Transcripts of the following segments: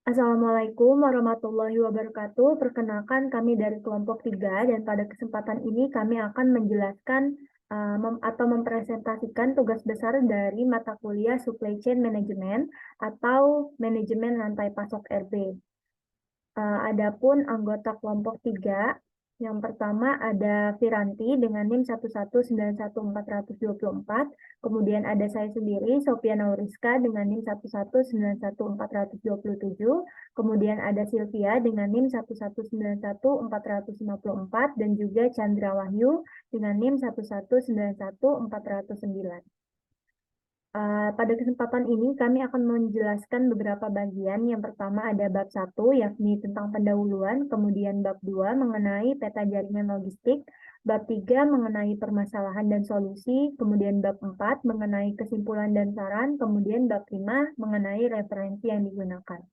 Assalamualaikum warahmatullahi wabarakatuh. Perkenalkan kami dari kelompok 3 dan pada kesempatan ini kami akan menjelaskan atau mempresentasikan tugas besar dari mata kuliah Supply Chain Management atau Manajemen Rantai Pasok RB. Adapun anggota kelompok 3, yang pertama ada Firanti dengan NIM 1191424, kemudian ada saya sendiri, Sofiana Uriska dengan NIM 1191427, kemudian ada Sylvia dengan NIM 1191454, dan juga Chandra Wahyu dengan NIM 1191409. Pada kesempatan ini kami akan menjelaskan beberapa bagian. Yang pertama ada bab 1 yakni tentang pendahuluan, kemudian bab 2 mengenai peta jaringan logistik, bab 3 mengenai permasalahan dan solusi, kemudian bab 4 mengenai kesimpulan dan saran, kemudian bab 5 mengenai referensi yang digunakan.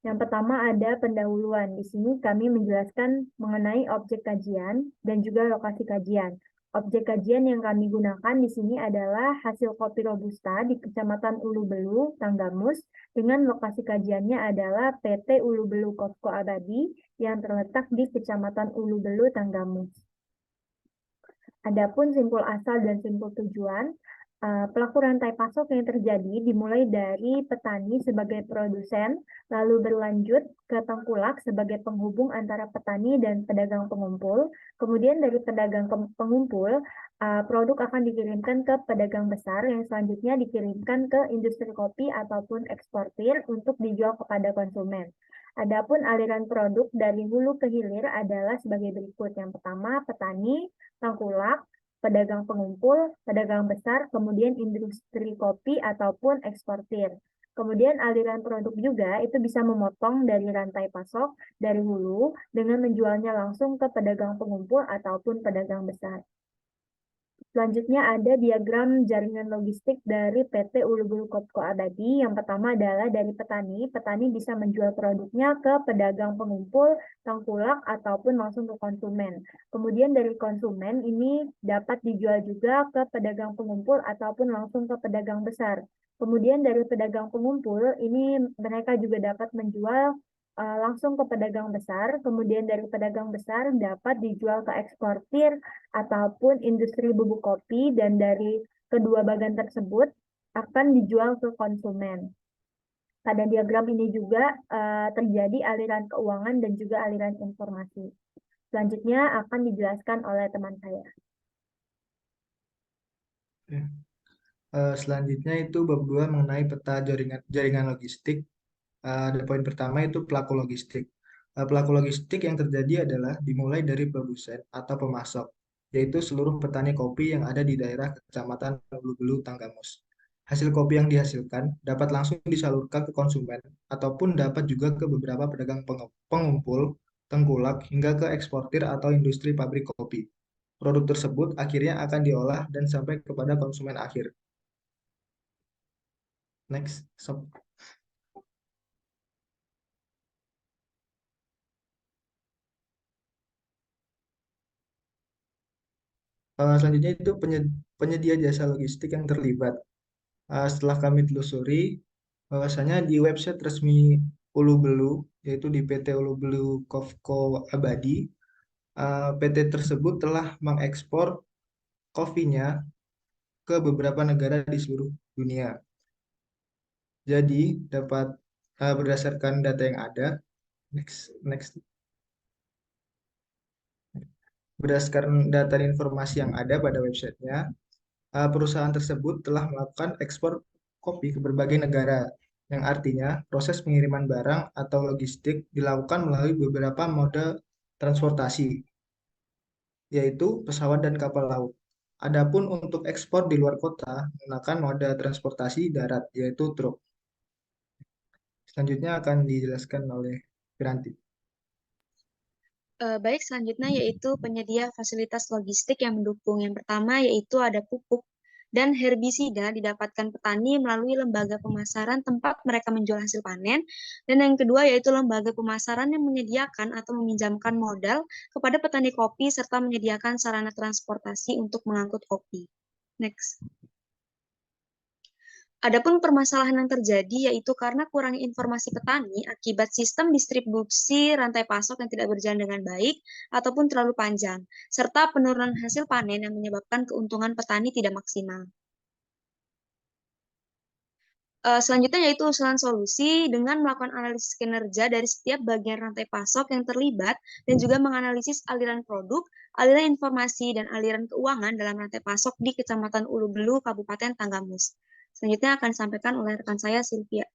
Yang pertama ada pendahuluan. Di sini kami menjelaskan mengenai objek kajian dan juga lokasi kajian. Objek kajian yang kami gunakan di sini adalah hasil kopi Robusta di Kecamatan Ulu Belu, Tanggamus, dengan lokasi kajiannya adalah PT Ulu Belu Kopko Abadi yang terletak di Kecamatan Ulu Belu, Tanggamus. Adapun simpul asal dan simpul tujuan, pelaku rantai pasok yang terjadi dimulai dari petani sebagai produsen, lalu berlanjut ke tengkulak sebagai penghubung antara petani dan pedagang pengumpul. Kemudian dari pedagang pengumpul, produk akan dikirimkan ke pedagang besar yang selanjutnya dikirimkan ke industri kopi ataupun eksportir untuk dijual kepada konsumen. Adapun aliran produk dari hulu ke hilir adalah sebagai berikut. Yang pertama, petani, tengkulak, pedagang pengumpul, pedagang besar, kemudian industri kopi ataupun eksportir. Kemudian aliran produk juga itu bisa memotong dari rantai pasok dari hulu dengan menjualnya langsung ke pedagang pengumpul ataupun pedagang besar. Selanjutnya ada diagram jaringan logistik dari PT Ulu Bulu Kopko Abadi. Yang pertama adalah dari petani. Petani bisa menjual produknya ke pedagang pengumpul, tengkulak, ataupun langsung ke konsumen. Kemudian dari konsumen ini dapat dijual juga ke pedagang pengumpul ataupun langsung ke pedagang besar. Kemudian dari pedagang pengumpul ini mereka juga dapat menjual langsung ke pedagang besar, kemudian dari pedagang besar dapat dijual ke eksportir ataupun industri bubuk kopi, dan dari kedua bagian tersebut akan dijual ke konsumen. Pada diagram ini juga terjadi aliran keuangan dan juga aliran informasi. Selanjutnya akan dijelaskan oleh teman saya. Selanjutnya itu bab 2 mengenai peta jaringan logistik. Ada poin pertama itu pelaku logistik. Pelaku logistik yang terjadi adalah dimulai dari produsen atau pemasok, yaitu seluruh petani kopi yang ada di daerah Kecamatan Ulu Belu, Tanggamus. Hasil kopi yang dihasilkan dapat langsung disalurkan ke konsumen ataupun dapat juga ke beberapa pedagang pengumpul, tengkulak, hingga ke eksportir atau industri pabrik kopi. Produk tersebut akhirnya akan diolah dan sampai kepada konsumen akhir. Next, sob. Selanjutnya itu penyedia jasa logistik yang terlibat. Setelah kami telusuri, bahwasanya di website resmi Ulu Belu, yaitu di PT Ulu Belu Kofco Abadi, PT tersebut telah mengekspor kopinya ke beberapa negara di seluruh dunia. Jadi dapat berdasarkan data yang ada, next. Berdasarkan data dan informasi yang ada pada websitenya, perusahaan tersebut telah melakukan ekspor kopi ke berbagai negara, yang artinya proses pengiriman barang atau logistik dilakukan melalui beberapa mode transportasi, yaitu pesawat dan kapal laut. Adapun untuk ekspor di luar kota menggunakan mode transportasi darat, yaitu truk. Selanjutnya akan dijelaskan oleh Piranti. Baik, selanjutnya yaitu penyedia fasilitas logistik yang mendukung. Yang pertama yaitu ada pupuk dan herbisida didapatkan petani melalui lembaga pemasaran tempat mereka menjual hasil panen. Dan yang kedua yaitu lembaga pemasaran yang menyediakan atau meminjamkan modal kepada petani kopi serta menyediakan sarana transportasi untuk mengangkut kopi. Next. Adapun permasalahan yang terjadi yaitu karena kurangnya informasi petani akibat sistem distribusi rantai pasok yang tidak berjalan dengan baik ataupun terlalu panjang, serta penurunan hasil panen yang menyebabkan keuntungan petani tidak maksimal. Selanjutnya yaitu usulan solusi dengan melakukan analisis kinerja dari setiap bagian rantai pasok yang terlibat dan juga menganalisis aliran produk, aliran informasi, dan aliran keuangan dalam rantai pasok di Kecamatan Ulu Belu, Kabupaten Tanggamus. Selanjutnya akan disampaikan oleh rekan saya, Sylvia.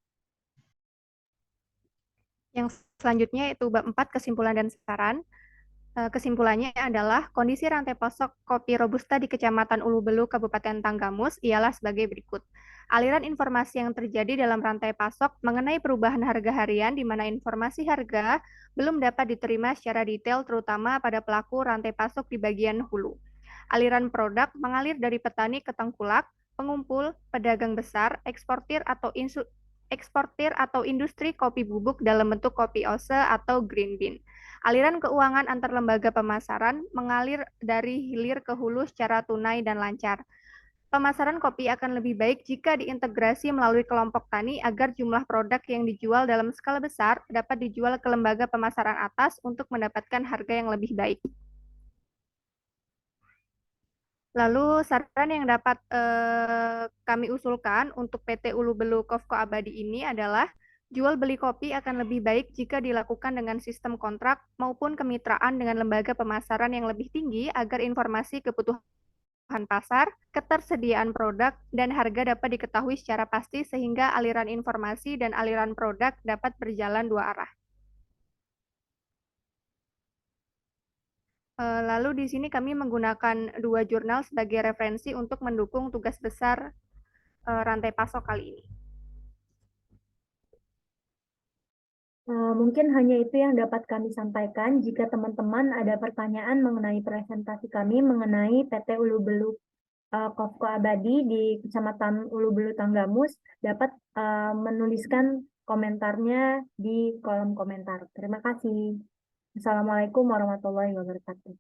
Yang selanjutnya yaitu bab 4 kesimpulan dan saran. Kesimpulannya adalah kondisi rantai pasok kopi Robusta di Kecamatan Ulu Belu, Kabupaten Tanggamus ialah sebagai berikut. Aliran informasi yang terjadi dalam rantai pasok mengenai perubahan harga harian di mana informasi harga belum dapat diterima secara detail terutama pada pelaku rantai pasok di bagian hulu. Aliran produk mengalir dari petani ke tengkulak, pengumpul, pedagang besar, eksportir atau industri kopi bubuk dalam bentuk kopi ose atau green bean. Aliran keuangan antar lembaga pemasaran mengalir dari hilir ke hulu secara tunai dan lancar. Pemasaran kopi akan lebih baik jika diintegrasi melalui kelompok tani agar jumlah produk yang dijual dalam skala besar dapat dijual ke lembaga pemasaran atas untuk mendapatkan harga yang lebih baik. Lalu saran yang dapat kami usulkan untuk PT Ulu Belu Kofco Abadi ini adalah jual beli kopi akan lebih baik jika dilakukan dengan sistem kontrak maupun kemitraan dengan lembaga pemasaran yang lebih tinggi agar informasi kebutuhan pasar, ketersediaan produk, dan harga dapat diketahui secara pasti sehingga aliran informasi dan aliran produk dapat berjalan dua arah. Lalu di sini kami menggunakan 2 jurnal sebagai referensi untuk mendukung tugas besar rantai pasok kali ini. Mungkin hanya itu yang dapat kami sampaikan. Jika teman-teman ada pertanyaan mengenai presentasi kami mengenai PT Ulu Belu Kofco Abadi di Kecamatan Ulu Belu Tanggamus, dapat menuliskan komentarnya di kolom komentar. Terima kasih. Assalamualaikum warahmatullahi wabarakatuh.